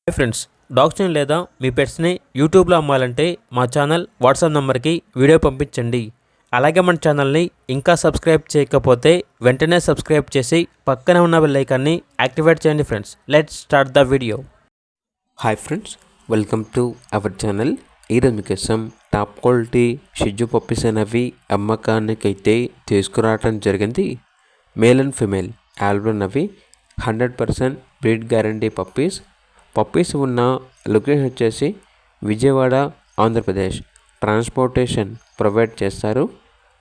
Hi friends, డాగ్స్ని లేదా మీ పెట్స్ని యూట్యూబ్లో అమ్మాలంటే మా ఛానల్ వాట్సాప్ నెంబర్కి వీడియో పంపించండి. అలాగే మన ఛానల్ని ఇంకా సబ్స్క్రైబ్ చేయకపోతే వెంటనే సబ్స్క్రైబ్ చేసి పక్కనే ఉన్న బెల్ ఐకాన్ని యాక్టివేట్ చేయండి. Friends, let's start the video. Hi friends, welcome to our channel. ఈరోజు మీకోసం టాప్ క్వాలిటీ షిజు పప్పీస్ అనేవి అమ్మకానికైతే తీసుకురావడం జరిగింది. మేల్ అండ్ ఫిమేల్ ఆల్బన్ అవి 100% బ్రీడ్ గ్యారంటీ పప్పీస్ ఉన్న లొకేషన్ వచ్చేసి విజయవాడ, ఆంధ్రప్రదేశ్. ట్రాన్స్పోర్టేషన్ ప్రొవైడ్ చేస్తారు.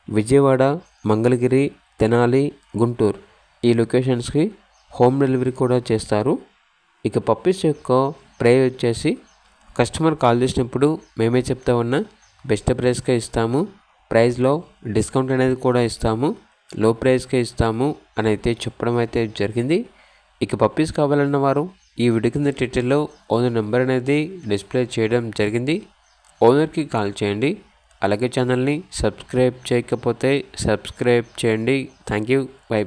విజయవాడ, మంగళగిరి, తెనాలి, గుంటూరు ఈ లొకేషన్స్కి హోమ్ డెలివరీ కూడా చేస్తారు. ఇక పప్పీస్ యొక్క ప్రైస్ వచ్చేసి కస్టమర్ కాల్ చేసినప్పుడు మేమే చెప్తా ఉన్నా బెస్ట్ ప్రైస్కే ఇస్తాము, ప్రైస్లో డిస్కౌంట్ అనేది కూడా ఇస్తాము, లో ప్రైస్కే ఇస్తాము అని అయితే చెప్పడం అయితే జరిగింది. ఇక పప్పీస్ కావాలన్న వారు ఈ వీడియో కింద టైటిల్లో ఓనర్ నెంబర్ అనేది డిస్ప్లే చేయడం జరిగింది. ఓనర్కి కాల్ చేయండి. అలాగే ఛానల్ని సబ్స్క్రైబ్ చేయకపోతే సబ్స్క్రైబ్ చేయండి. Thank you. బై.